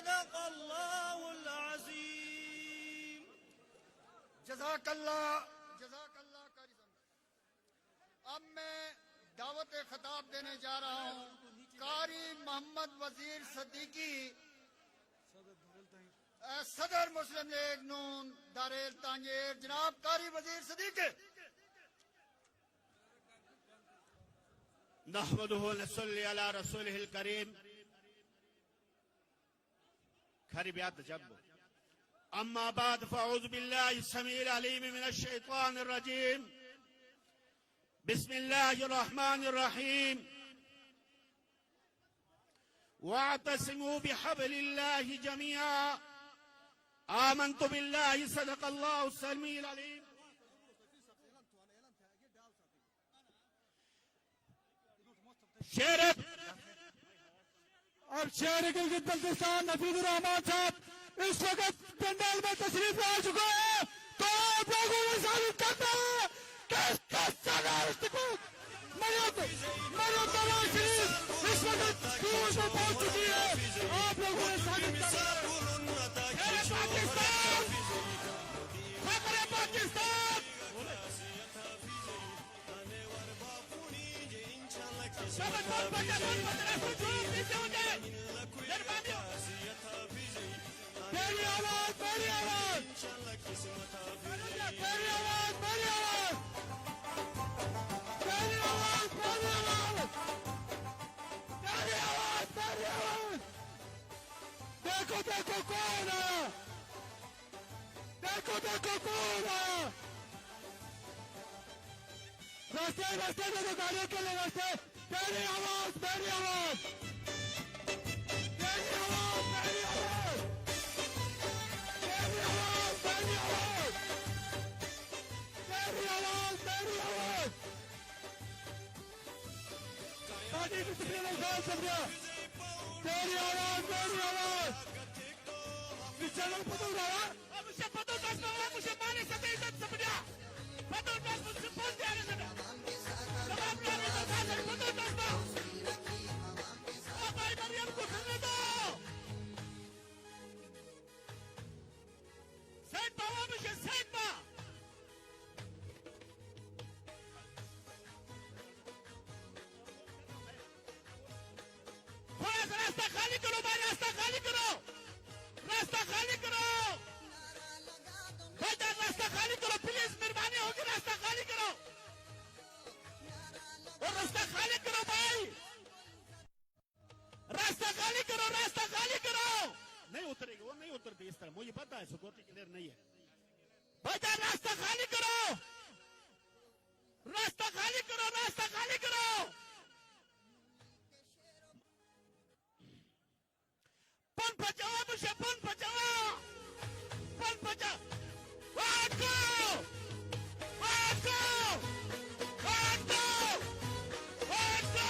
सदक़ल्लाहुल अज़ीम। जज़ाकल्लाह जज़ाकल्लाह कारी समझ। अब मैं दावत खिताब देने जा रहा हूँ कारी मोहम्मद वजीर सदीकी, सदर मुस्लिम लीग नून दारेल तांजेर। जनाब कारी वजीर सदीकी। नहमदुहु व नसल्ली अला रसूलिहिल करीम। खरी ब्यात जब अम्मा बाद फ़अऊज़ु बिल्लाहि समीइल अलीम मिनश शैतानिर रजीम। बिस्मिल्लाहिर रहमानिर रहीम। वातसिमू बिहब्लिल्लाहि जमीआ। आमन्तु बिल्लाहि सदक़ल्लाहुस समीइल अलीम। शेर और शेर गिलगित बल्तिस्तान नफीजुर रहमान साहब इस वक्त पंडाल में तशरीफ ला चुके हैं, तो आप लोगों ने साबित करना है कि इस वक्त स्कूल में पहुंच चुकी है। आप लोगों ने साबित करना है। पाकिस्तान, खतरे पाकिस्तान। मेरी आवाज मेरी आवाज मेरी आवाज मेरी आवाज मेरी आवाज मेरी आवाज मेरी आवाज मेरी आवाज। देखो देखो कौन है, देखो देखो कौन है। रास्ते रास्ते देखो गाड़ियों के लिए रास्ते। मेरी आवाज मेरी आवाज मेरी आवाज मेरी आवाज मेरी आवाज मेरी आवाज मेरी आवाज मेरी आवाज। पार्टी डिसिप्लिन एहसास समझा। मेरी आवाज मेरी आवाज। इस चैनल पर तो रहा मुझे पता था, मुझे माने सकते इज्जत समझा। पता था मुझसे फोन दिया ना सर। जवाब लाने का था सर, पता था। अब भाई मरियम को सुनने दो। सेठ बाबा मुझे सेठ बा। थोड़ा सा रास्ता खाली करो भाई, रास्ता खाली करो, रास्ता खाली करो भाई, रास्ता खाली करो प्लीज, मेहरबानी होगी, रास्ता खाली करो और रास्ता खाली करो भाई, रास्ता खाली करो, रास्ता खाली करो। नहीं उतरेगी, वो नहीं उतरती इस तरह, मुझे पता है सिक्योरिटी क्लियर नहीं है भाई। रास्ता खाली करो, रास्ता खाली करो, रास्ता खाली करो। पन बचाओ मुझे, पन बचाओ, पन बचाओ। वाको वाको वाको वाको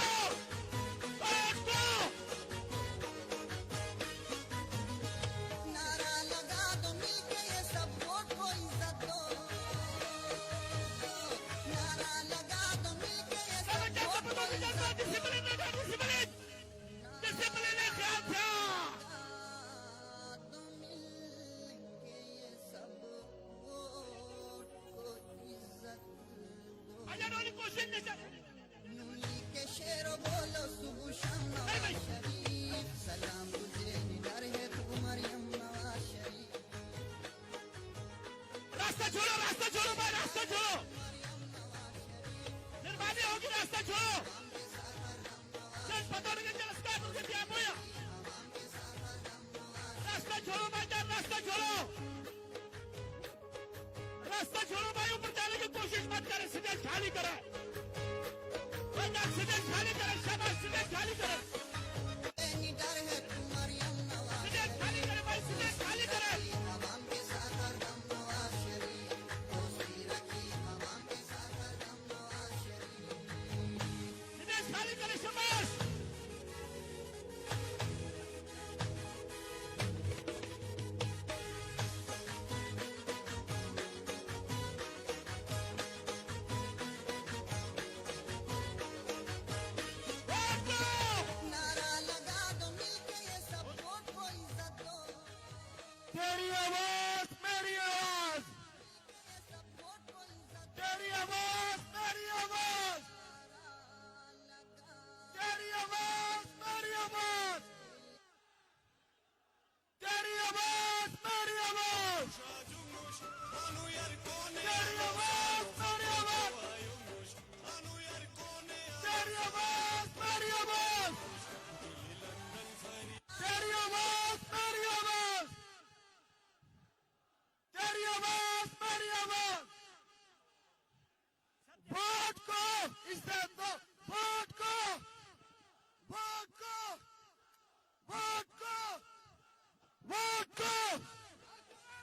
वाको। नारा लगा दो मिलके ये सब वोट को इज्जत दो। नारा लगा दो मिलके ये सब वोट को इज्जत दो। डिसिप्लिन डिसिप्लिन डिसिप्लिन है ख्याल था। दो मिलके ये सब वोट को इज्जत दो। आजा रोली कोशिश नहीं कर। नूली के शेरो बोलो सुबह शाम नवाज शरीफ। सलाम तुझे निडर है तू मरियम नवाज शरीफ। रास्ता छोड़ो भाई, रास्ता छोड़ो, मेहरबानी होगी, रास्ता छोड़ो। चल पता नहीं चल रास्ता मुझे दिया मोया। रास्ता छोड़ो भाई, रास्ता छोड़ो, रास्ता छोड़ो भाई। ऊपर जाने की कोशिश मत करे, सीधे खाली करे भाई, सीधे खाली करे, शाबाश, सीधे खाली करे, निडर है तू मरियम नवाज। सीधे खाली करे भाई, सीधे खाली करे। हवाम के साथ हरदम नवाज शरीफ। दोस्ती रखी हवाम के साथ हरदम नवाज शरीफ। सीधे खाली करे, शाबाश।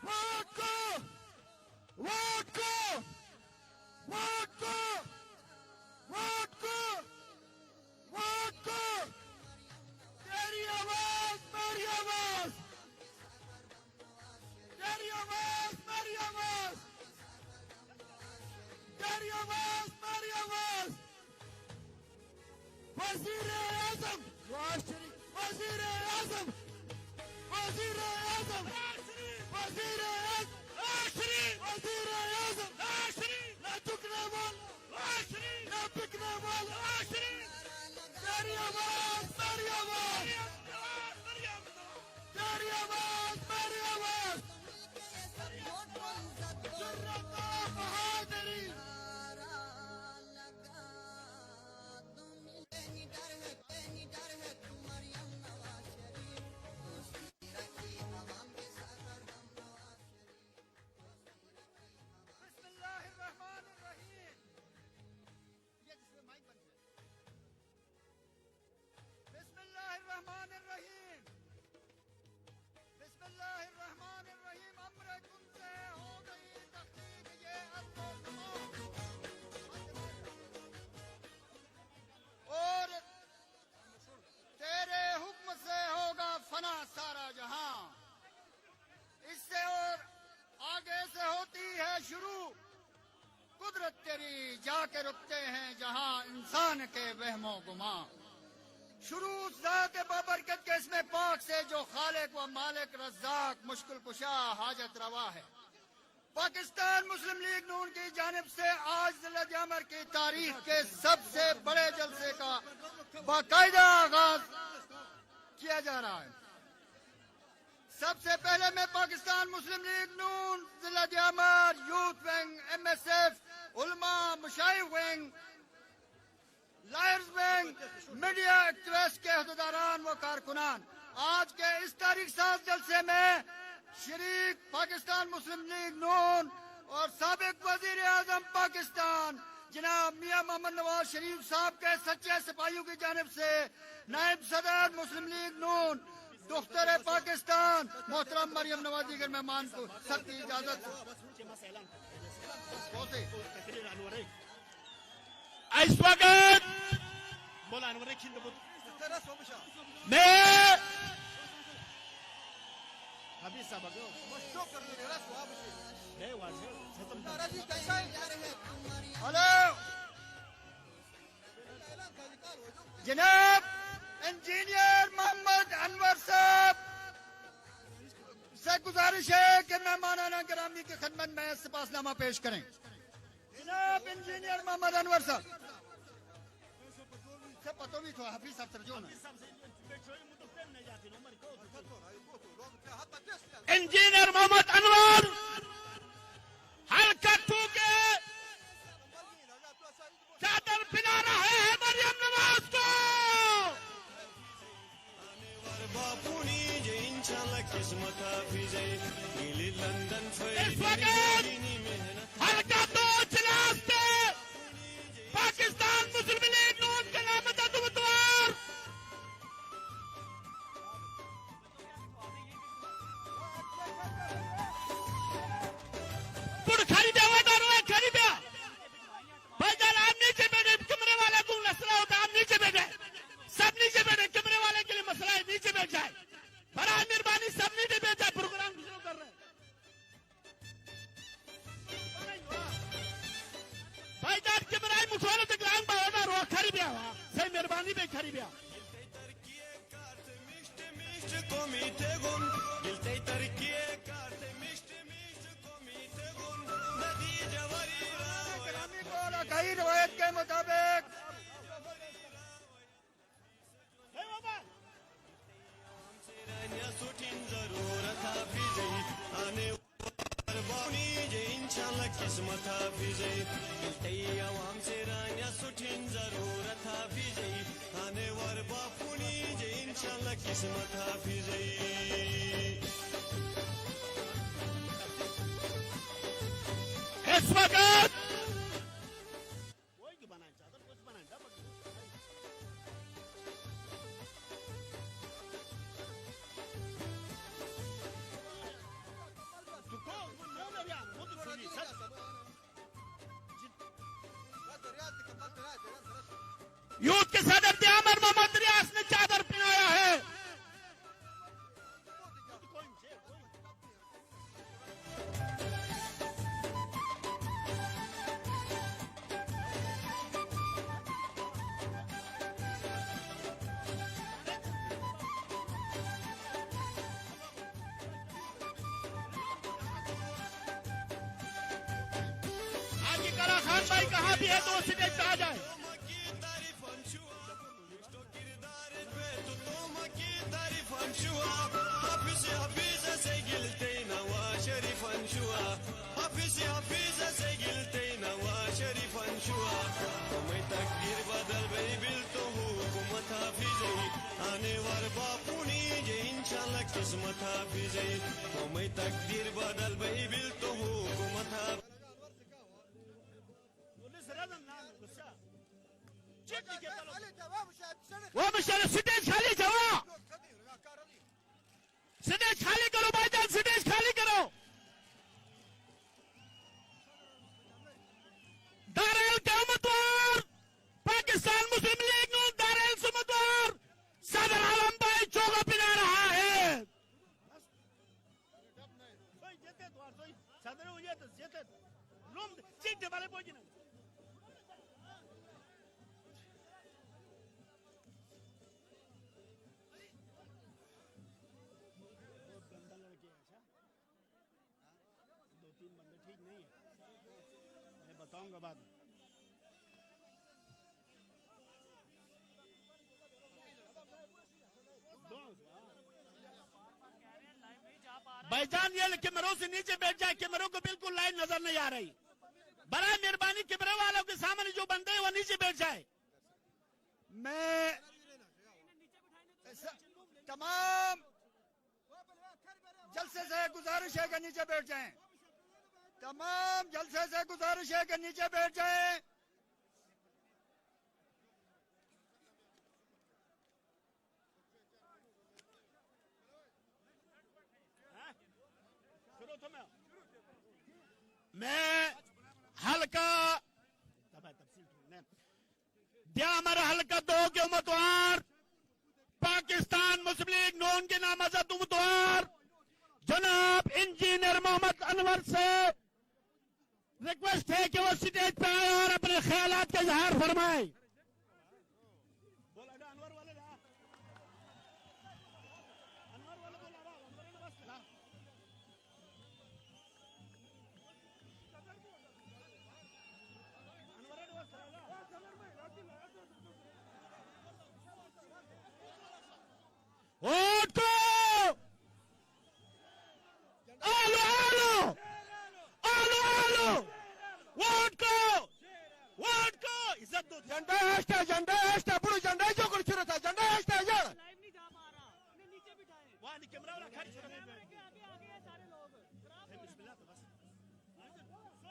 वोट को वोट को वोट को वोट को वोट को तेरी आवाज मेरी आवाज तेरी आवाज मेरी आवाज तेरी आवाज मेरी आवाज वजीर आजम वजीर आजम वजीर आजम वजीर आजम वजीर आजम ना झुकने वाला ना बिकने वाला तेरी आवाज मेरी आवाज तेरी आवाज मेरी आवाज जुर्रत और बहादुरी बिस्मिल्लाहिर्रहमानिर्रहीम। ये जिसमें माइक बंद है। बिस्मिल्लाहिर्रहमानिर्रहीम। बिस्मिल्लाहिर्रहमानिर्रहीम। अम्र कुन से हो गई तहकीक ये अर्ज़ व ज़मान। और तेरे हुक्म से होगा फना सारा जहां। इससे और आगे से होती है शुरू कुदरत तेरी, जाके रुकते हैं जहां इंसान के वहमो गुमा। शुरू उस ज़ात बाबरकत के इसमें पाक से जो खालिक व मालिक रज़्ज़ाक मुश्किल कुशा हाजत रवा है। पाकिस्तान मुस्लिम लीग नून की जानिब से आज ज़िला-ए-अमर की तारीख के सबसे बड़े जलसे का बाकायदा आगाज किया जा रहा है। सबसे पहले मैं पाकिस्तान मुस्लिम लीग नून ज़िला-ए-अमर यूथ विंग MSF उलमा मुशाइख wing lawyers wing media activist के अहदेदारान व कारकुनान आज के इस तारीख साज जलसे में शरीक पाकिस्तान मुस्लिम लीग नून और साबिक वजीर आजम पाकिस्तान जनाब मियां मोहम्मद नवाज शरीफ साहब के सच्चे सिपाहियों की जानिब से नायब सदर मुस्लिम लीग नून दुख्तर पाकिस्तान मोहतरम मरियम नवाजी के मेहमान को सबकी इजाजत इस वक्त मैं हेलो जनाब इंजीनियर मोहम्मद अनवर साहब से गुजारिश है कि मेहमानाना गिरामी की खिदमत में सिपासनामा पेश करें। जनाब इंजीनियर मोहम्मद अनवर साहब से पतो भी तो हाफिज साहब तरजो ना इंजीनियर मोहम्मद अनवर हल्का टू के चादर पिला रहे हैं मरियम नवाज को। इस वक्त हल्का दो इजलास से पाकिस्तान मुस्लिम लीग नून के नामजद उम्मीदवार पुर खरीदे हुए दारुआ खरीदे भाईजान आप नीचे बैठे कमरे वाला को मसला होता आप नीचे बैठे सब नीचे बैठे कमरे वाले के लिए मसला है नीचे बैठ जाए बड़ा मेहरबानी सब नीचे बैठ जाए प्रोग्राम शुरू कर रहे हैं भाईजान कमरा मुठवाले तक लांग बावना रो खरीदे हुआ सही मेहरबानी पे खरीदे गिरामी को लखाई रवायत के मुताबिक किस्मत हाफिजे आवाम से रानिया सुठिन जरूरत हाफिजे आने वर बापुनी जे इंशाल्लाह किस्मत हाफिजे इस वक्त यूथ के सदर दियामर मोहम्मद रियाज ने चादर पहनाया है। आगे करा खान भाई कहाँ भी है तो वो स्टेज पे आ जाए। किस्मत हाफिज़ तो मैं तकदीर बदल बई बिल तो हुकूमत वो मुशर्रफ स्टेज खाली जाओ, स्टेज खाली करो भाईजान, स्टेज खाली करो। दारुल क़यामतवार पाकिस्तान मुस्लिम लीग नून दारुल सुमतवार सदर आलम भाई चोगा पिला रहा है। बताऊंगा बाद में। भाईजान ये कैमरों से नीचे बैठ जाए, कैमरों को बिल्कुल लाइन नजर नहीं आ रही। बड़ा मेहरबानी कैमरे वालों के सामने जो बंदे हैं वो नीचे बैठ जाए। मैं तमाम जलसे से गुजारिश है कि नीचे बैठ जाएं। तमाम जलसे से गुजारिश है कि नीचे बैठ जाएं। मैं हल्का दियामर हल्का 2 के उम्मीदवार पाकिस्तान मुस्लिम लीग नून के नामजद उम्मीदवार जनाब इंजीनियर मोहम्मद अनवर से रिक्वेस्ट है कि वो स्टेज पे आए और अपने ख्यालात का इजहार फरमाए। वोट को आलो आलो आलो आलो वोट को इज्जत दो। झंडा हेस्टा पुढे झंडा जो कुछ था झंडा हेस्टा जड़ लाइव नहीं जा पा रहा, उन्हें नीचे बिठाएं। वहां कैमरा वाला खर्च कैमरे के आगे आगे हैं सारे लोग।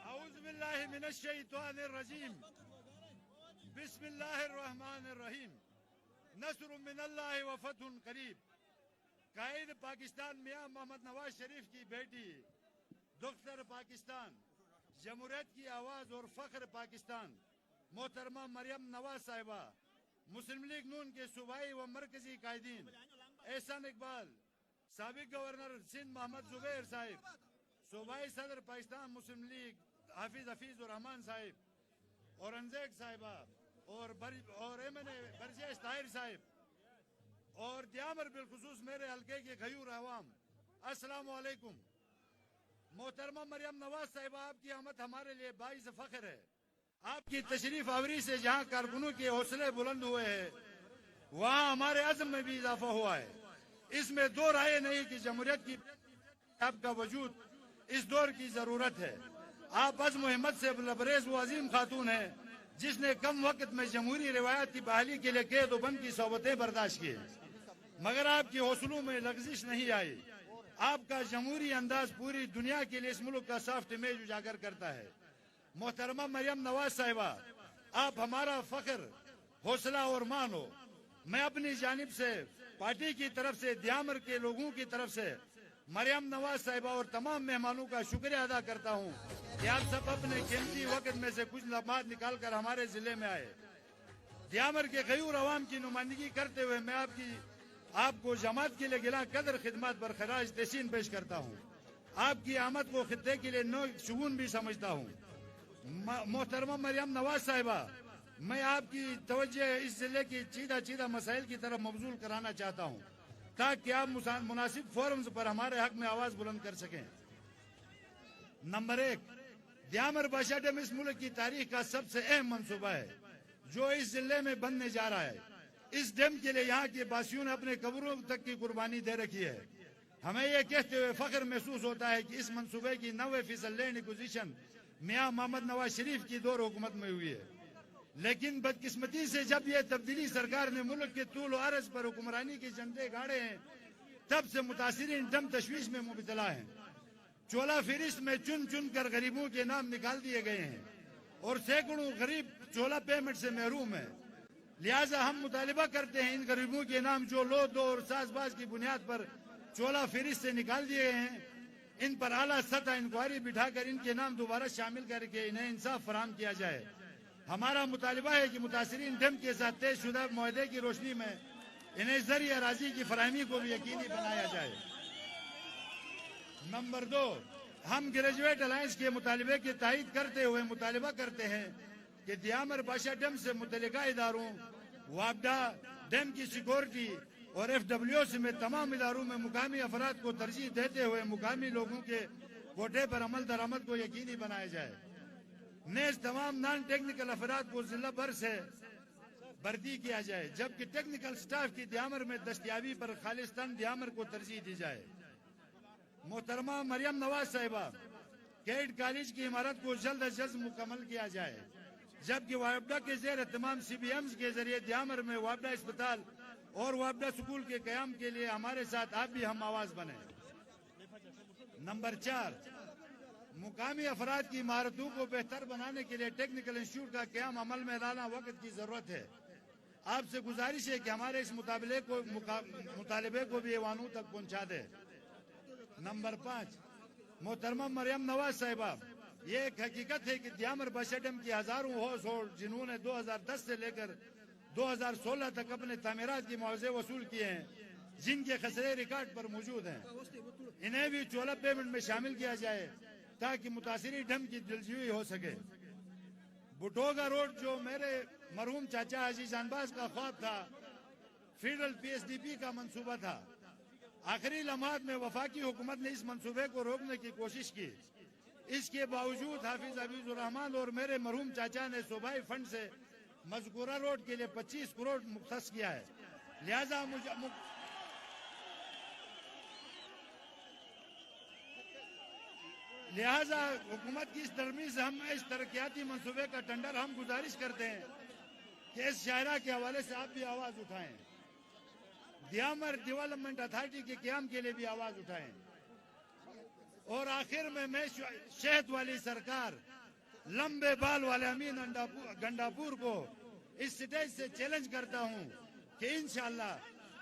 अऊज़ु बिल्लाहि मिनश शैतानिर रजीम बिस्मिल्लाहिर रहमानिर रहीम नस्रुम मिनल्लाहि व फतहुन करीब। कायद पाकिस्तान मियां मोहम्मद नवाज शरीफ की बेटी दुख्तर पाकिस्तान जमहूरियत की आवाज और फख्र पाकिस्तान मोहतरमा मरियम नवाज साहिबा मुस्लिम लीग नून के सूबाई व मरकजी कायदीन एहसान इकबाल साबिक गवर्नर सिंध मोहम्मद जुबैर साहिब सूबाई सदर पाकिस्तान मुस्लिम लीग हफीज और रहमान साहिब औरंगजेब साहिबा और एमएनए बरजेश ताहिर साहिब और दियामर बिलखुसूस मेरे हल्के के गयूर अवाम अस्सलाम वालेकुम। मोहतरमा मरियम नवाज साहिबा आपकी आमद हमारे लिए बाइस फख्र है। आपकी तशरीफ आवरी से जहाँ कारकुनों के हौसले बुलंद हुए हैं वहाँ हमारे अज़्म में भी इजाफा हुआ है। इसमें दो राय नहीं कि जमहूरियत की आपका वजूद इस दौर की जरूरत है। आप अज़्म हिम्मत से लबरेज व अजीम खातून है जिसने कम वक्त में जमहूरी रिवायत की बहाली के लिए कैद व बंद की सोबतें बर्दाश्त की, मगर आपके हौसलों में लग्जिश नहीं आई। आपका जमहूरी अंदाज पूरी दुनिया के लिए इस मुल्क का सॉफ्ट इमेज उजागर करता है। मोहतरमा मरियम नवाज साहिबा आप हमारा फख्र हौसला और मान हो। मैं अपनी जानिब से पार्टी की तरफ से दियामर के लोगों की तरफ से मरियम नवाज साहिबा और तमाम मेहमानों का शुक्रिया अदा करता हूँ कि आप सब अपने कीमती वक्त में से कुछ लम्हात निकाल कर हमारे जिले में आए। दियामर के गयूर अवाम की नुमाइंदगी करते हुए मैं आपको जमात के लिए गिला कदर खिदमत बरखराज तहसीन पेश करता हूँ। आपकी आमद को खित्ते के लिए नो शुगुन भी समझता हूँ। मोहतरमा मरियम नवाज साहिबा, मैं आपकी तवज्जो इस जिले की चीदा मसाइल की तरफ मबजूल कराना चाहता हूँ ताकि आप मुनासिब फोरम्स पर हमारे हक में आवाज बुलंद कर सकें। नंबर 1, दियामर बादशाह डैम इस मुल्क की तारीख का सबसे अहम मंसूबा है जो इस जिले में बनने जा रहा है। इस डैम के लिए यहाँ के बासियों ने अपने कब्रों तक की कुर्बानी दे रखी है। हमें यह कहते हुए फख्र महसूस होता है कि इस मंसूबे की 90% लैंड एक्विजिशन मियां मोहम्मद नवाज शरीफ की दौर हुकूमत में हुई है। लेकिन बदकिस्मती से जब यह तब्दीली सरकार ने मुल्क के तूल और अर्ज पर हुक्मरानी के झंडे गाड़े हैं, तब से मुतासिरीन दम तशवीश में मुबतला हैं। चोला फहरिस्त में चुन चुन कर गरीबों के नाम निकाल दिए गए हैं और सैकड़ों गरीब चोला पेमेंट से महरूम है। लिहाजा हम मुतालिबा करते हैं इन गरीबों के नाम जो लो दो और साजबाज की बुनियाद पर चोला फहरिस्त से निकाल दिए गए हैं, इन पर आला सतह इंक्वायरी बिठाकर इनके नाम दोबारा शामिल करके इन्हें इंसाफ फराहम किया जाए। हमारा मुतालिबा है कि मुतासिरीन डैम के साथ तय शुदा मुआहदे की रोशनी में इन्हें ज़रिए राजी की फराहमी को भी यकीनी बनाया जाए। नंबर 2, हम ग्रेजुएट अलायंस के मुतालिबे की तायीद करते हुए मुतालिबा करते हैं कि दियामर बादशाह डैम से मुतल्लिका इदारों, वापडा, डैम की सिक्योरिटी और FWO में तमाम इदारों में मुकामी अफराद को तरजीह देते हुए मुकामी लोगों के कोटे पर अमल दरामद को यकीनी बनाया जाए। नेज तमाम नॉन टेक्निकल अफराद को जिला भर से भर्ती किया जाए, जबकि टेक्निकल स्टाफ की दियामर में दस्तियाबी पर खालिस्तान दियामर को तरजीह दी जाए। मोहतरमा मरियम नवाज साहिबा, कैड कॉलेज की इमारत को जल्द अज जल्द मुकम्मल किया जाए, जबकि वापडा के जेर तमाम CBMs के जरिए दियामर में वापडा अस्पताल और वापडा स्कूल के कयाम के लिए हमारे साथ आप भी हम आवाज बने। नंबर 4, मुकामी अफराद की इमारतों को बेहतर बनाने के लिए टेक्निकल इंस्टीट्यूट का क्याम अमल में लाना वक्त की जरूरत है। आपसे गुजारिश है कि हमारे इस मुतालिबे को भी ऐवानों तक पहुंचा दे। नंबर 5, मोहतरमा मरियम नवाज साहिबा, ये एक हकीकत है कि दियामर बादशाह डैम की हजारों हाउस होल्ड जिन्होंने 2010 से लेकर 2016 तक अपने तामीरात के मुआवजे वसूल किए हैं, जिनके खसरे रिकॉर्ड पर मौजूद हैं, इन्हें भी चोला पेमेंट में शामिल किया जाए ताकि मुतासिरी डैम की दिलजुई हो सके। बुटोगा रोड जो मेरे मरहूम चाचा हाजी जानबाज का ख्वाब था, फेडरल PSDP का मंसूबा था, आखिरी लम्हात में वफाकी हुकूमत ने इस मंसूबे को रोकने की कोशिश की। इसके बावजूद हाफिज हबीबुर रहमान और मेरे मरहूम चाचा ने सूबाई फंड से मजकूरा रोड के लिए 25 करोड़ मुख्तस किया है। लिहाजा हुकूमत की इस तरमीम से हम इस तरक्याती मंसूबे का टेंडर हम गुजारिश करते हैं कि इस शायरा के हवाले से आप भी आवाज उठाएं, दियामर डेवलपमेंट अथॉरिटी के क्याम के लिए भी आवाज उठाएं। और आखिर में मैं शहद वाली सरकार, लंबे बाल वाले अमीन गंडापुर को इस स्टेज से चैलेंज करता हूं कि इंशाअल्लाह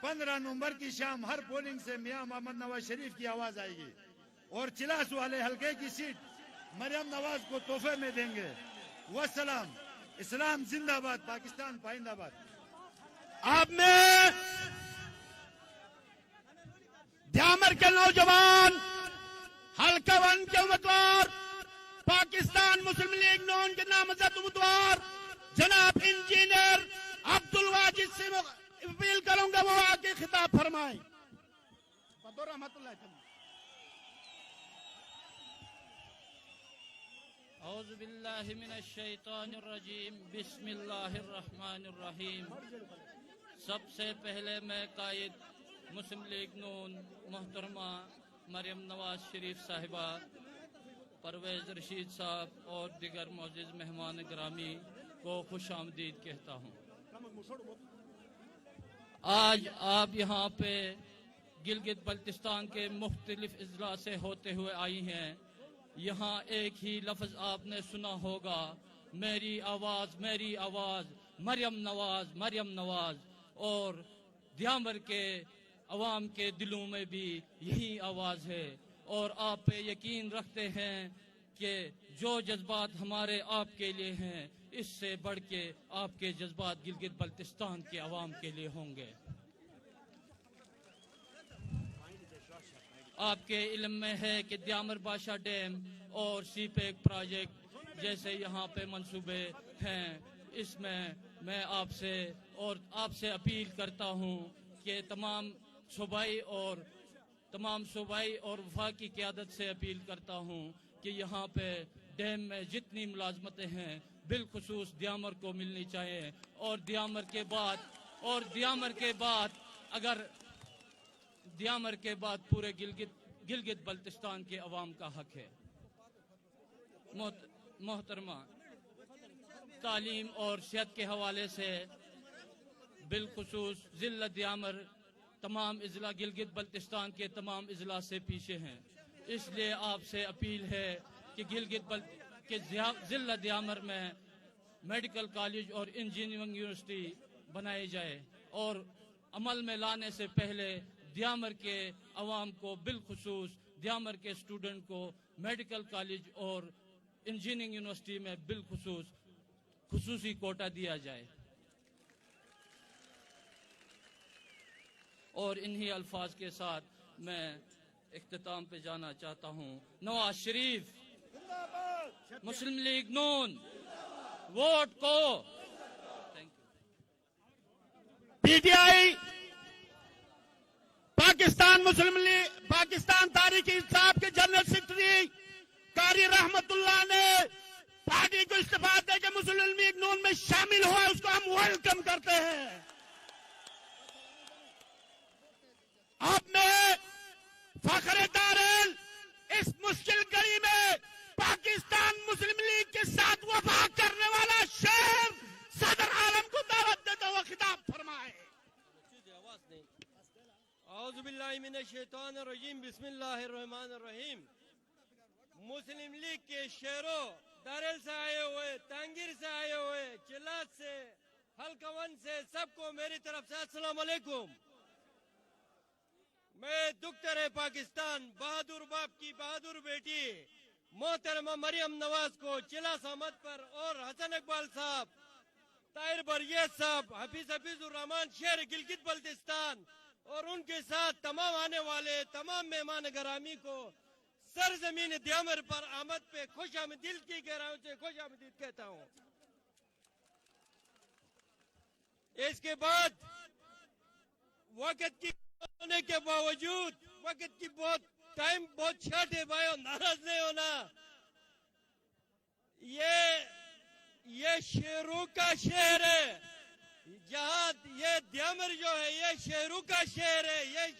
15 नवंबर की शाम हर पोलिंग से मियां मोहम्मद नवाज शरीफ की आवाज आएगी और चिलास वाले हल्के की सीट मरियम नवाज को तोहफे में देंगे। वसलाम, इस्लाम जिंदाबाद, पाकिस्तान पाइंदाबाद। आप में दियामर के नौजवान, हल्का 1 के उम्मीदवार, पाकिस्तान मुस्लिम लीग नून के नामजद उम्मीदवार जनाब इंजीनियर अब्दुल वाजिद से अपील करूंगा वो आगे खिताब फरमाएं। औज़ु बिल्लाहि मिनश शैतानिर रजीम, बिस्मिल्लाहिर रहमानिर रहीम। सबसे पहले मैं कायद मुस्लिम लीग नून मोहतरमा मरियम नवाज शरीफ साहिबा, परवेज रशीद साहब और दिगर मोअज़्ज़िज़ मेहमान गिरामी को खुश आमदीद कहता हूँ। आज आप यहाँ पे गिलगित बल्तिस्तान के मुख्तलिफ अजला से होते हुए आई हैं। यहाँ एक ही लफ्ज़ आपने सुना होगा, मेरी आवाज़ मेरी आवाज़, मरियम नवाज मरियम नवाज। और दियामर के अवाम के दिलों में भी यही आवाज़ है और आप पे यकीन रखते हैं कि जो जज्बात हमारे आपके लिए हैं इससे बढ़ के आपके जज्बात गिलगित बल्तिस्तान के अवाम के लिए होंगे। आपके इल्म में है कि द्यामर बादशाह डैम और सीपेक प्रोजेक्ट जैसे यहाँ पे मंसूबे हैं, इसमें मैं आपसे अपील करता हूँ कि तमाम सूबाई और वफाकी क़यादत से अपील करता हूँ कि यहाँ पे डैम में जितनी मुलाजमतें हैं बिलखुसूस द्यामर को मिलनी चाहिए, और द्यामर के बाद पूरे गिलगित बल्तिस्तान के अवाम का हक है। मोहतरमा, तालीम और सेहत के हवाले से बिलखुसूस ज़िला द्यामर तमाम इजला गिलगित बल्तिस्तान के तमाम इजला से पीछे हैं, इसलिए आपसे अपील है कि ज़िला द्यामर में मेडिकल कॉलेज और इंजीनियरिंग यूनिवर्सिटी बनाई जाए, और अमल में लाने से पहले द्यामर के अवाम को बिलखुसूस द्यामर के स्टूडेंट को मेडिकल कॉलेज और इंजीनियरिंग यूनिवर्सिटी में बिलखुसूस खुसूसी कोटा दिया जाए। और इन्हीं अल्फाज के साथ मैं इख्तिताम पे जाना चाहता हूँ। नवाज शरीफ, मुस्लिम लीग नून, वोट को। Thank you. PTI, Pakistan Muslim league, Pakistan तारीख इंसाफ के जनरल सेक्रेटरी कारी रहमतुल्लाह ने पार्टी को इस्तीफा देकर मुस्लिम लीग नून में शामिल हुआ, उसको हम वेलकम करते हैं। अब मैं फखरे तारेल इस मुश्किल घड़ी में पाकिस्तान मुस्लिम लीग के साथ वफा करने वाला शेर सदर आलम को दावत देता हुआ खिताब फरमाए। औज़ुबिल्लाहिमिनश्शैतानिर्रजीम, बिस्मिल्लाहिर्रहमानिर्रहीम। मुस्लिम लीग के शेरों, दारेल से आए हुए, तांगिर से आए हुए, चिल्लात से, हलकवन से, सबको मेरी तरफ से अस्सलाम वालेकुम। मैं दुख्तर पाकिस्तान बहादुर बाप की बहादुर बेटी मोहतरमा मरियम नवाज को चिला सहमद पर और हसन इकबाल साहब, ताहिर बरियत साहब, हफीजुर रहमान शेर गिलगित बल्तिस्तान और उनके साथ तमाम आने वाले तमाम मेहमान गरामी को सरजमीन द्यामर पर आमद पे खुश आमदीद की गहराइयों से खुश आमदीद कहता हूँ। इसके बाद वक्त की होने के बावजूद, वक्त की टाइम बहुत शॉर्ट है भाई, नाराज नहीं होना। ये शेरों का शहर है, जहाँ ये द्यामर जो है ये शेरों का शहर है।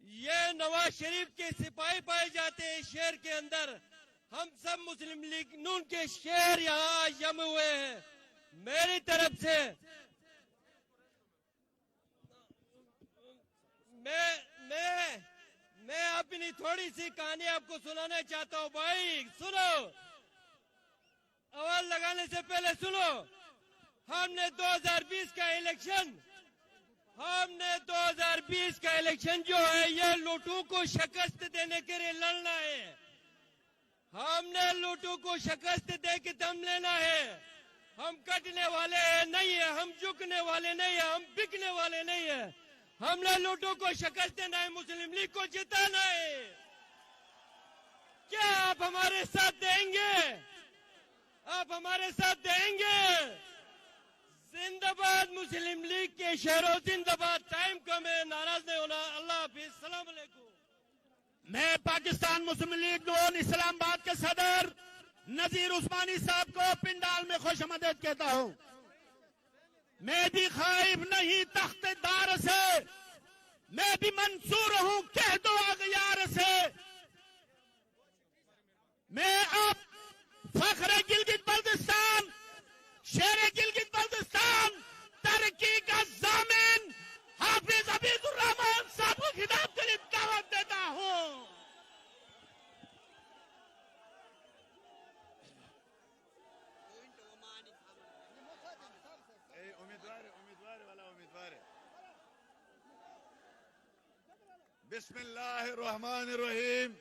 ये नवाज शरीफ के सिपाही पाए जाते हैं शहर के अंदर। हम सब मुस्लिम लीग नून के शहर यहाँ जमे हुए हैं। मेरी तरफ से मैं अपनी थोड़ी सी कहानी आपको सुनाना चाहता हूँ। भाई सुनो, आवाज लगाने से पहले सुनो। हमने 2020 का इलेक्शन जो है ये लूटों को शिकस्त देने के लिए लड़ना है। हमने लूटों को शिकस्त दे के दम लेना है। हम कटने वाले नहीं है, हम झुकने वाले नहीं है, हम बिकने वाले नहीं है। हमने लूटों को शिकस्त देना है, मुस्लिम लीग को जिताना है। क्या आप हमारे साथ देंगे? आप हमारे साथ देंगे? जिंदाबाद मुस्लिम लीग के शहरों, जिंदाबाद। टाइम कम है, नाराज नहीं होना। अल्लाह हाफिज, सलाम अलैकुम। मैं पाकिस्तान मुस्लिम लीग नून इस्लामाबाद के सदर नजीर उस्मानी साहब को पिंडाल में खुश आमदीद कहता हूँ। मैं भी खाइफ नहीं तख्तेदार से, मैं भी मंसूर हूँ कह दो अगयार से। मैं अब फखरे गिलगित बल्तिस्तान, शेर गिलगित बल्तिस्तान, तरक्की का जामिन हाफिज हफीजुर रहमान साहब को खिताब के लिए दावत देता हूँ। बिस्मिल्लाहिर्रहमानिर्रहीम।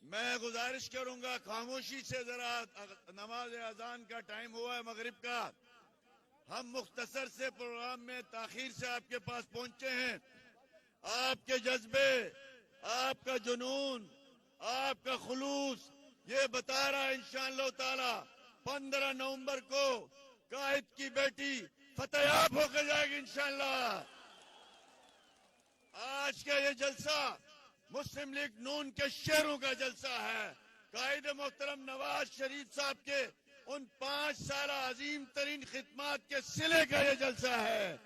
मैं गुजारिश करूंगा खामोशी से जरा, नमाज अजान का टाइम हुआ है मगरिब का। हम मुख्तसर से प्रोग्राम में ताखीर से आपके पास पहुंचे हैं। आपके जज्बे, आपका जुनून, आपका खुलूस ये बता रहा है इंशाअल्लाह ताला 15 नवंबर को कायद की बेटी फतेयाब होकर जाएगी इंशाअल्लाह। आज का ये जलसा मुस्लिम लीग नून के शेरों का जलसा है। कायद मोहतरम नवाज शरीफ साहब के उन 5 साल अजीम तरीन खिदमात के सिले का ये जलसा है।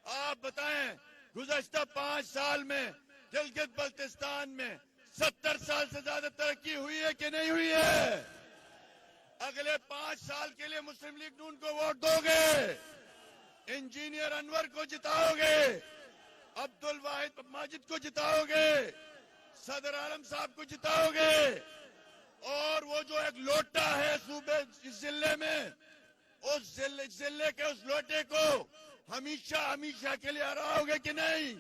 आप बताएं, गुज़श्ता 5 साल में गिलगित बल्तिस्तान में 70 साल से ज्यादा तरक्की हुई है कि नहीं हुई है? अगले 5 साल के लिए मुस्लिम लीग नून को वोट दोगे? इंजीनियर अनवर को जिताओगे? अब्दुल वाहिद माजिद को जिताओगे? सदर आलम साहब को जिताओगे? और वो जो एक लोटा है सूबे इस जिले में, उस जिले के उस लोटे को हमेशा हमेशा के लिए हराओगे कि नहीं?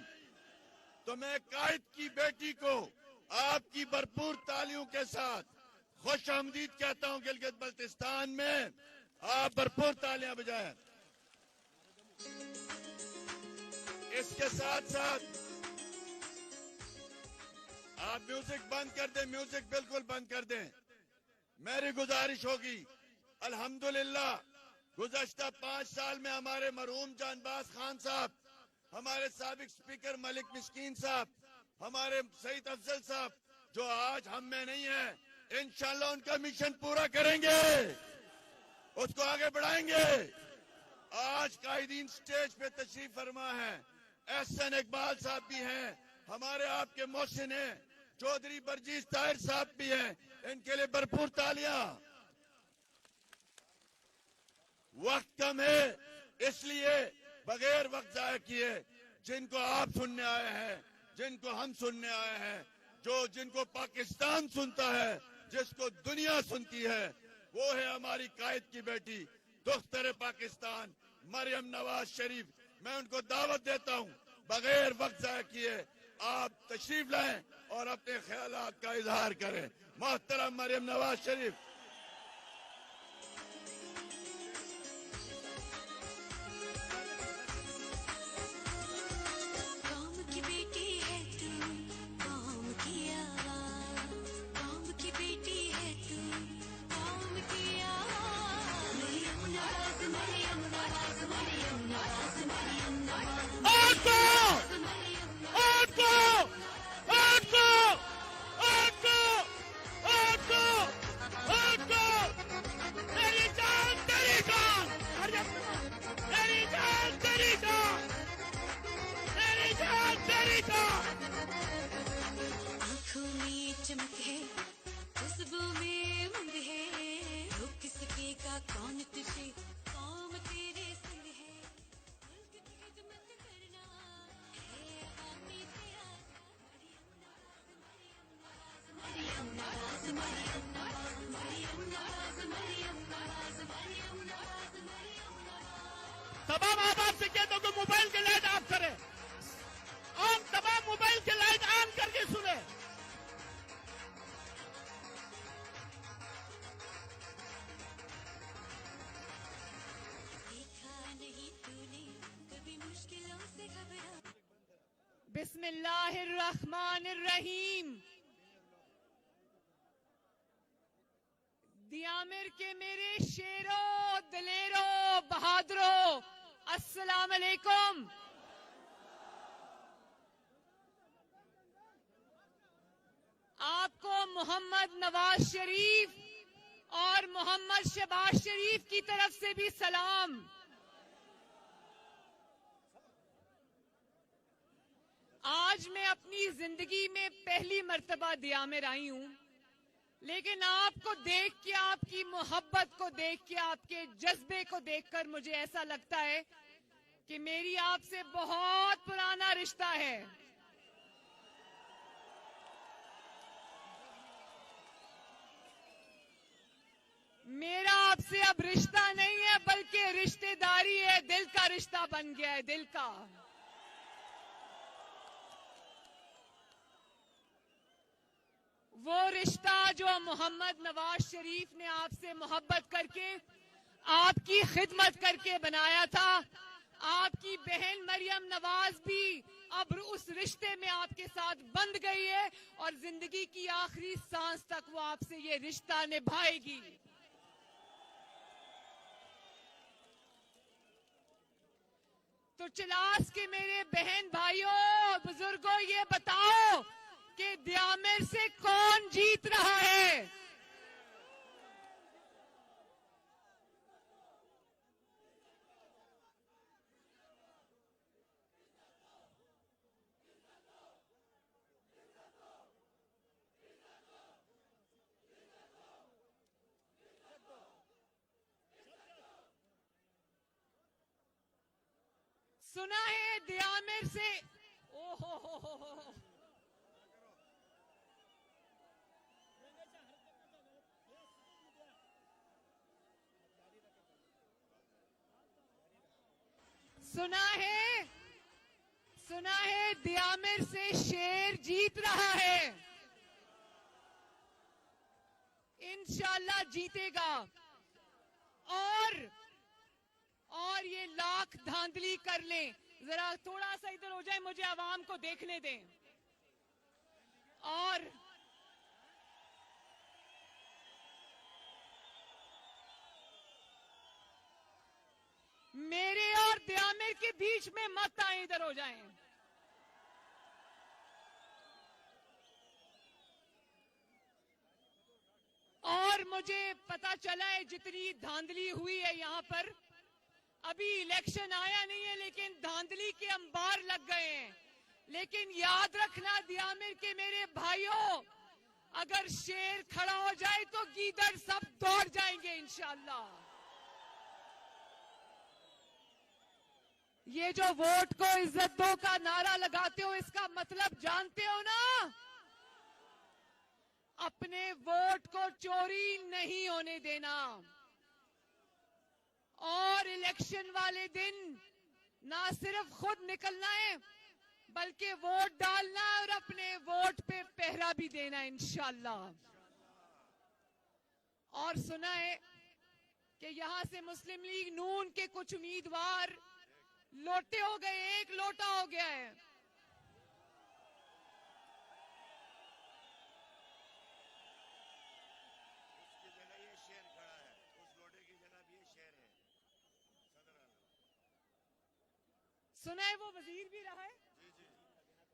तो मैं कायद की बेटी को आपकी भरपूर तालियों के साथ खुश आमदीद कहता हूं। गिलगित बल्तिस्तान में आप भरपूर तालियां बजाएं। इसके साथ साथ आप म्यूजिक बंद कर दें, म्यूजिक बिल्कुल बंद कर दें। मेरी गुजारिश होगी, अल्हम्दुलिल्लाह गुज़श्ता 5 साल में हमारे मरहूम जानबाज खान साहब, हमारे साबिक स्पीकर मलिक मिस्कीन साहब, हमारे सईद अफजल साहब जो आज हम में नहीं है, इंशाअल्लाह उनका मिशन पूरा करेंगे, उसको आगे बढ़ाएंगे। आज कायदीन स्टेज पे तशरीफ फरमा है, एहसन इकबाल साहब भी हैं, हमारे आपके मोहसिन हैं, चौधरी बरजीज ताहिर साहब भी हैं, इनके लिए भरपूर तालियां। वक्त कम है इसलिए बगैर वक्त जाया किए जिनको आप सुनने आए हैं, जिनको हम सुनने आए हैं, जिनको पाकिस्तान सुनता है, जिसको दुनिया सुनती है, वो है हमारी कायद की बेटी दुख्तर पाकिस्तान मरियम नवाज शरीफ। मैं उनको दावत देता हूं, बगैर वक्त जाया किए आप तशरीफ लाएं और अपने ख्यालात का इजहार करें। मोहतरम मरियम नवाज शरीफ। कौम की बेटी है तू, कौम की आवाज़, कौम की बेटी है तू, कौम की आवाज़। मरियम नवाज, मरियम नवाज, मरियम नवाज, मरियम नवाज। आँखों में चमक है, खुशबू में उमंग है, रोक सकेगा कौन तुझे, कौम तेरे संग है, मुल्क की खिदमत करना है अवामी तेरा। मरियम नवाज, मरियम नवाज, मरियम नवाज, मरियम नवाज, मरियम नवाज, मरियम नवाज। तमाम आबाद से कहता हूं कि मोबाइल के लाइट ऑफ करें और तमाम मोबाइल के लाइट ऑन करके सुने। देखा नहीं तूने कभी मुश्किलों से घबरा। बिस्मिल्लाहिर्रहमानिर्रहीम। दियामिर के मेरे शेरों, दलेरों, बहादुरों, अस्सलाम अलैकुम। आपको मोहम्मद नवाज शरीफ और मोहम्मद शहबाज शरीफ की तरफ से भी सलाम। आज मैं अपनी जिंदगी में पहली मर्तबा दियामिर आई हूं, लेकिन आपको देख के, आपकी मोहब्बत को देख के, आपके जज्बे को देखकर मुझे ऐसा लगता है कि मेरी आपसे बहुत पुराना रिश्ता है। मेरा आपसे अब रिश्ता नहीं है, बल्कि रिश्तेदारी है, दिल का रिश्ता बन गया है, दिल का। वो रिश्ता जो मोहम्मद नवाज शरीफ ने आपसे मोहब्बत करके, आपकी खिदमत करके बनाया था, आपकी बहन मरियम नवाज भी अब उस रिश्ते में आपके साथ बंध गई है और जिंदगी की आखिरी सांस तक वो आपसे ये रिश्ता निभाएगी। तो चिलास के मेरे बहन भाइयों, बुजुर्गों, ये बताओ कि द्यामेर से कौन जीत रहा है? सुना है द्यामेर से, ओ हो। सुना है द्यामेर से शेर जीत रहा है। इंशाल्लाह जीतेगा। और ये लाख धांधली कर लें, जरा थोड़ा सा इधर हो जाए, मुझे आवाम को देखने दें। और मेरे और द्यामेर के बीच में मत आए, इधर हो जाएं। और मुझे पता चला है जितनी धांधली हुई है यहाँ पर, अभी इलेक्शन आया नहीं है लेकिन धांधली के अंबार लग गए हैं। लेकिन याद रखना द्यामेर के मेरे भाइयों, अगर शेर खड़ा हो जाए तो गीदड़ सब दौड़ जाएंगे इंशाल्लाह। ये जो वोट को इज्जत दो का नारा लगाते हो, इसका मतलब जानते हो ना? अपने वोट को चोरी नहीं होने देना। और इलेक्शन वाले दिन ना सिर्फ खुद निकलना है, बल्कि वोट डालना और अपने वोट पे पहरा भी देना इंशाल्लाह। और सुना है कि यहां से मुस्लिम लीग नून के कुछ उम्मीदवार लोटे हो गए, एक लोटा हो गया है। सुना है वो वजीर भी रहा है,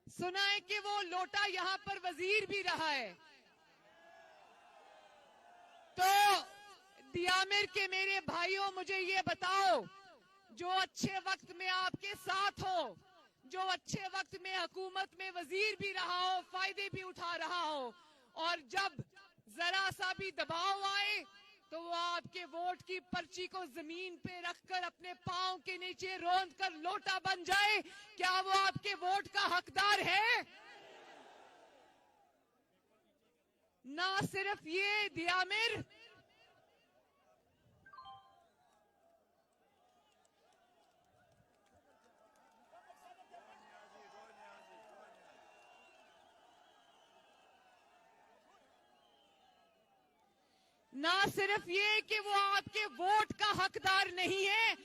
सुना है कि वो लोटा यहाँ पर वजीर भी रहा है। तो द्यामेर के मेरे भाइयों, मुझे ये बताओ, जो अच्छे वक्त में आपके साथ हो, जो अच्छे वक्त में हुकूमत में वजीर भी रहा हो, फायदे भी उठा रहा हो, और जब जरा सा भी दबाव आए तो वो आपके वोट की पर्ची को जमीन पे रखकर अपने पांव के नीचे रोंद कर लोटा बन जाए, क्या वो आपके वोट का हकदार है? ना सिर्फ ये द्यामेर, ना सिर्फ ये कि वो आपके वोट का हकदार नहीं है,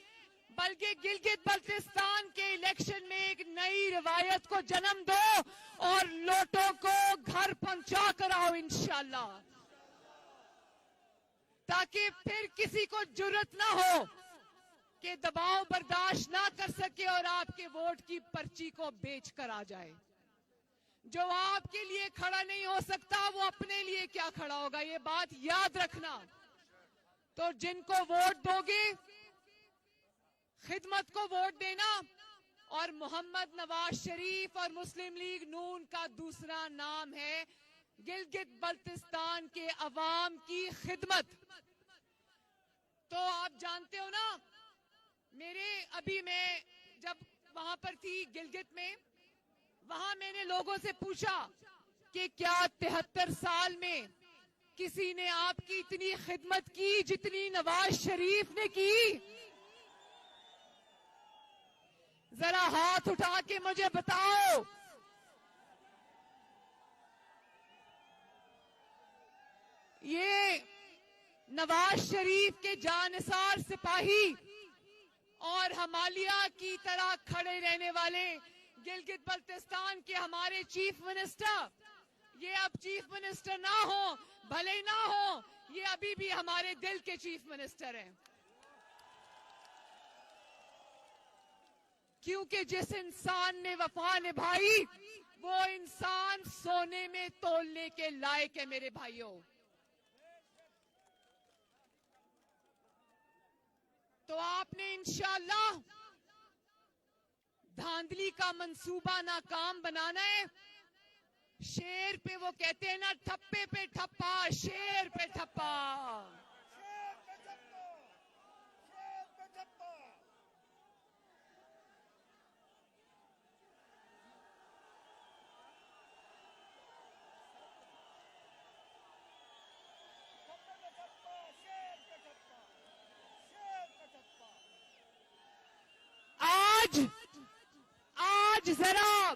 बल्कि गिलगित बल्तिस्तान के इलेक्शन में एक नई रिवायत को जन्म दो और लोटों को घर पहुंचा कर आओ इंशाल्लाह, ताकि फिर किसी को जुर्रत ना हो कि दबाव बर्दाश्त ना कर सके और आपके वोट की पर्ची को बेच कर आ जाए। जो आपके लिए खड़ा नहीं हो सकता, वो अपने लिए क्या खड़ा होगा, ये बात याद रखना। तो जिनको वोट दोगे, खिदमत को वोट देना, और मोहम्मद नवाज शरीफ और मुस्लिम लीग नून का दूसरा नाम है गिलगित बल्तिस्तान के अवाम की खिदमत। तो आप जानते हो ना, अभी मैं जब वहां पर थी गिलगित में, वहां मैंने लोगों से पूछा कि क्या 73 साल में किसी ने आपकी इतनी खिदमत की जितनी नवाज शरीफ ने की? जरा हाथ उठा के मुझे बताओ। ये नवाज शरीफ के जानिसार सिपाही और हमालिया की तरह खड़े रहने वाले गिलगित बल्तिस्तान के हमारे चीफ मिनिस्टर, ये अब चीफ मिनिस्टर ना हो, भले ना हो, ये अभी भी हमारे दिल के चीफ मिनिस्टर हैं। क्योंकि जिस इंसान ने वफा निभाई वो इंसान सोने में तोलने के लायक है मेरे भाइयों। तो आपने इंशाअल्लाह धांधली का मंसूबा नाकाम बनाना है। शेर पे वो कहते हैं ना, ठप्पे पे ठप्पा, शेर पे ठप्पा। आज जरा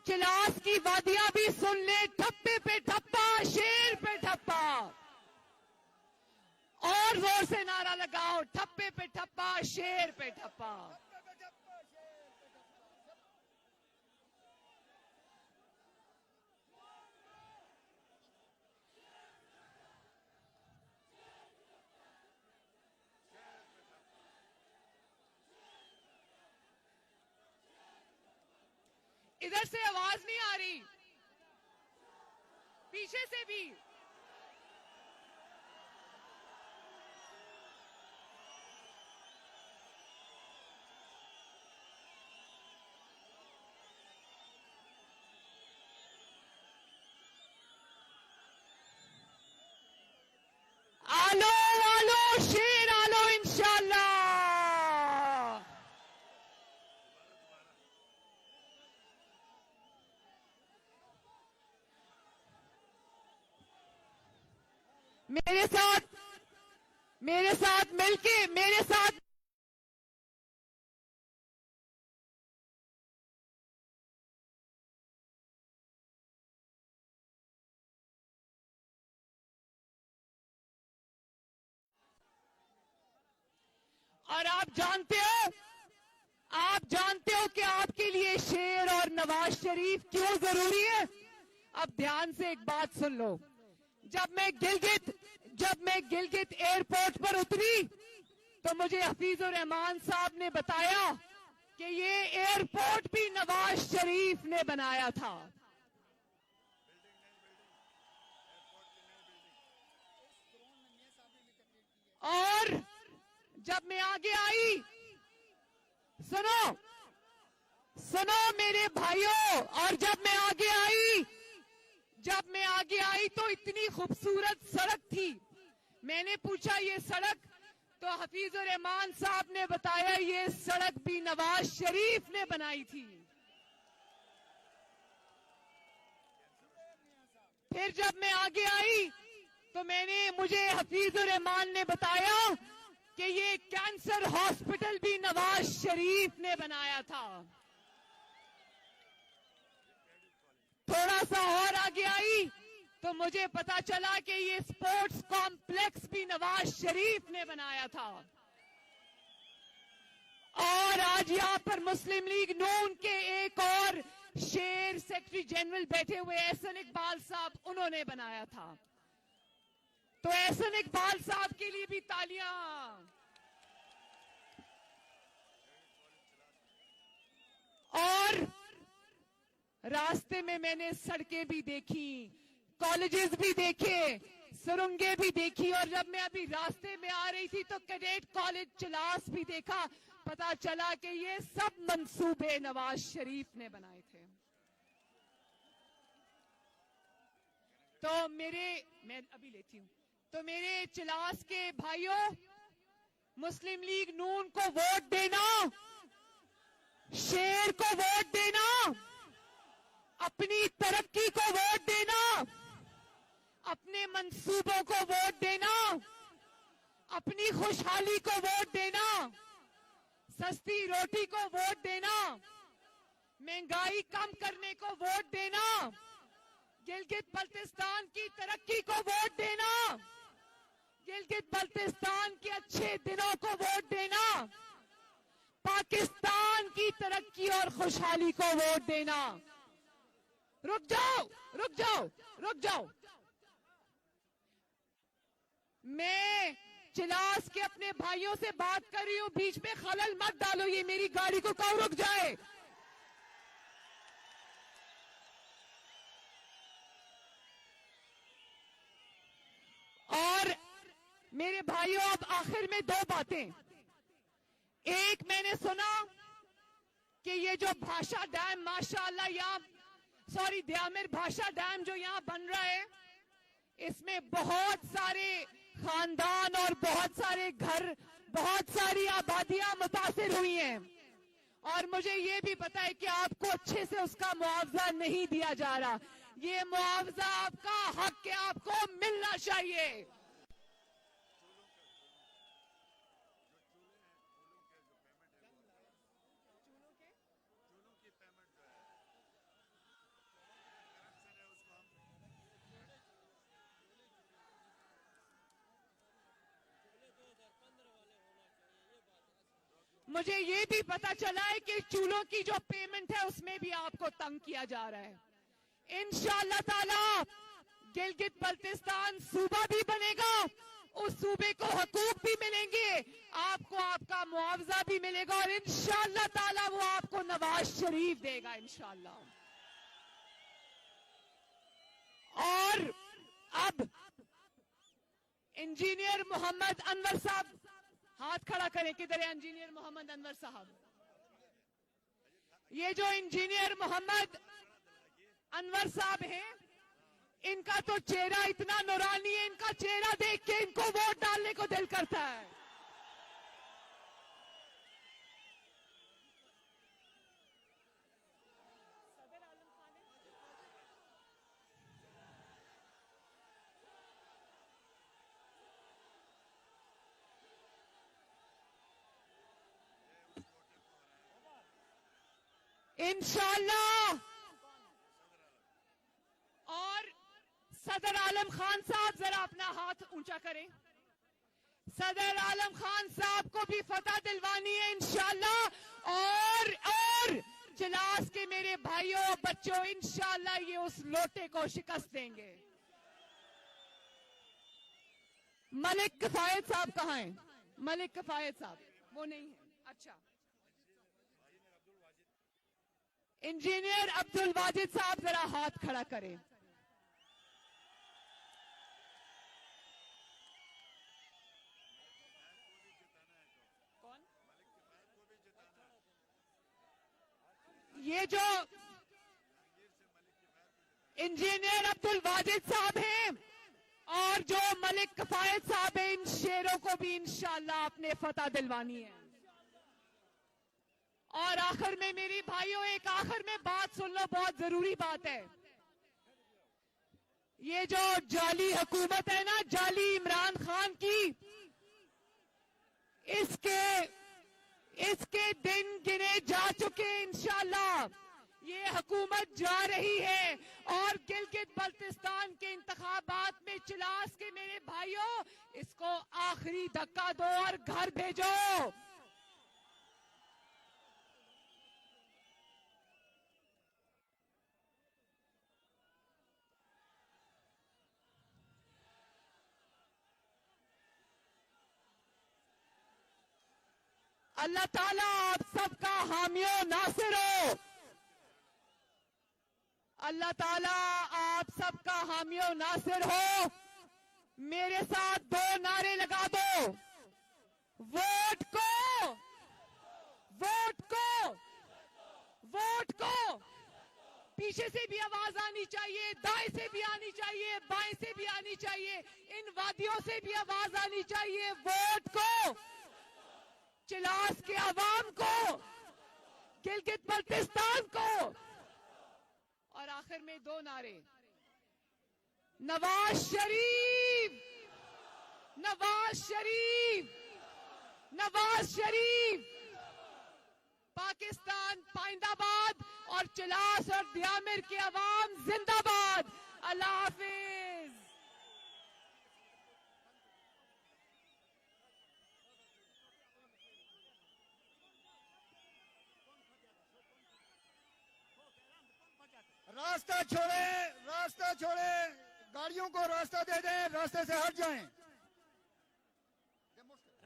चिलास की वादियां भी सुन ले, ठप्पे पे ठप्पा, शेर पे ठप्पा। और जोर से नारा लगाओ, ठप्पे पे ठप्पा, शेर पे ठप्पा। इधर से आवाज नहीं आ रही, पीछे से भी। आलो आलो शेर आलो इंशाल्लाह। मेरे साथ मिलके मेरे साथ और आप जानते हो कि आपके लिए शेर और नवाज शरीफ क्यों जरूरी है। अब ध्यान से एक बात सुन लो। जब मैं गिलगित एयरपोर्ट पर उतरी तो मुझे हफीजुर रहमान साहब ने बताया कि ये एयरपोर्ट भी नवाज शरीफ ने बनाया था। और जब मैं आगे आई, सुनो मेरे भाइयों, और जब मैं आगे आई तो इतनी खूबसूरत सड़क थी। मैंने पूछा ये सड़क, तो हफीजुर रहमान साहब ने बताया ये सड़क भी नवाज शरीफ ने बनाई थी। फिर जब मैं आगे आई तो मुझे हफीजुर रहमान ने बताया कि ये कैंसर हॉस्पिटल भी नवाज शरीफ ने बनाया था। थोड़ा सा और आगे आई तो मुझे पता चला कि ये स्पोर्ट्स कॉम्प्लेक्स भी नवाज शरीफ ने बनाया था। और आज यहाँ पर मुस्लिम लीग नून के एक और शेर सेक्रेटरी जनरल बैठे हुए एहसन इकबाल साहब, उन्होंने बनाया था। तो एहसन इकबाल साहब के लिए भी तालियां। और रास्ते में मैंने सड़कें भी देखी, कॉलेजेस भी देखे, सुरंगें भी देखी। और जब मैं अभी रास्ते में आ रही थी तो कैडेट कॉलेज चिलास भी देखा। पता चला कि ये सब मंसूबे नवाज शरीफ ने बनाए थे। तो मैं अभी लेती हूं। तो मेरे चिलास के भाइयों, मुस्लिम लीग नून को वोट देना, शेर को वोट देना, अपनी तरक्की को वोट देना, अपने मंसूबों को वोट देना, अपनी खुशहाली को वोट देना, सस्ती रोटी को वोट देना, महंगाई कम करने को वोट देना, गिलगित बल्तिस्तान की तरक्की को वोट देना, गिलगित बल्तिस्तान के अच्छे दिनों को वोट देना, पाकिस्तान की तरक्की और खुशहाली को वोट देना। रुक जाओ, रुक जाओ, रुक जाओ। मैं चिलास के अपने भाइयों से बात कर रही हूं, बीच में खलल मत डालो, ये मेरी गाड़ी को कहो रुक जाए। और मेरे भाइयों, अब आखिर में दो बातें। एक, मैंने सुना कि ये जो भाषा डैम माशाअल्लाह यहाँ, सॉरी द्यामिर भाषा डैम जो यहाँ बन रहा है, इसमें बहुत सारे खानदान और बहुत सारे घर, बहुत सारी आबादियां मुतासिर हुई हैं। और मुझे ये भी पता है कि आपको अच्छे से उसका मुआवजा नहीं दिया जा रहा। ये मुआवजा आपका हक है, आपको मिलना चाहिए। मुझे ये भी पता चला है कि चूल्हों की जो पेमेंट है उसमें भी आपको तंग किया जा रहा है। इंशाअल्लाह ताला गिलगित बल्तिस्तान सूबा भी बनेगा, उस सूबे को हकूक भी मिलेंगे, आपको आपका मुआवजा भी मिलेगा और इंशाअल्लाह ताला वो आपको नवाज शरीफ देगा इंशाअल्लाह। और अब इंजीनियर मोहम्मद अनवर साहब हाथ खड़ा करें, किधर है इंजीनियर मोहम्मद अनवर साहब? ये जो इंजीनियर मोहम्मद अनवर साहब हैं, इनका तो चेहरा इतना नूरानी है, इनका चेहरा देख के इनको वोट डालने को दिल करता है। इंशाअल्लाह। और सदर आलम खान साहब जरा अपना हाथ ऊंचा करें। सदर आलम खान साहब को भी फतह दिलवानी है इंशाअल्लाह। और चिलास के मेरे भाइयों बच्चों, इंशाअल्लाह ये उस लोटे को शिकस्त देंगे। मलिक किफायत साहब कहाँ हैं? मलिक किफायत साहब वो नहीं है। अच्छा, इंजीनियर अब्दुल वाजिद साहब जरा हाथ खड़ा करें। कौन? ये जो इंजीनियर अब्दुल वाजिद साहब हैं और जो मलिक किफायत साहब हैं, इन शेरों को भी इंशाअल्लाह अपने फतह दिलवानी है। और आखिर में मेरी भाइयों, एक आखिर में बात सुन लो, बहुत जरूरी बात है। ये जो जाली हुकूमत है ना, जाली इमरान खान की, इसके दिन गिने जा चुके। इंशाअल्लाह ये हुकूमत जा रही है और गिलगित बल्तिस्तान के इंतखाबात में चिलास के मेरे भाइयों, इसको आखिरी धक्का दो और घर भेजो। अल्लाह ताला आप सबका हामियो नासिर हो। अल्लाह ताला आप सबका हामियो नासिर हो। मेरे साथ दो नारे लगा दो। वोट को, वोट को, वोट को। पीछे से भी आवाज आनी चाहिए, दाएं से भी आनी चाहिए, बाएं से भी आनी चाहिए, इन वादियों से भी आवाज आनी चाहिए। वोट को, चिलास के अवाम को, गिलगित बल्तिस्तान को। और आखिर में दो नारे, नवाज शरीफ, नवाज शरीफ, नवाज शरीफ। पाकिस्तान पाइंदाबाद और चिलास और द्यामिर के अवाम जिंदाबाद। अल्लाह हाफिज। रास्ता छोड़े, रास्ता छोड़े, गाड़ियों को रास्ता दे दें, रास्ते से हट जाएं।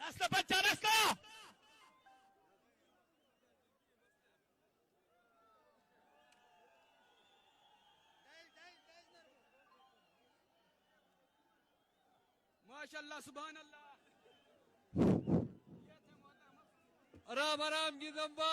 रास्ता बच्चा रास्ता। माशाल्लाह सुभान अल्लाह। आराम आराम की दम्बा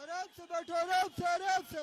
आराम से बैठो, आराम से, आराम से।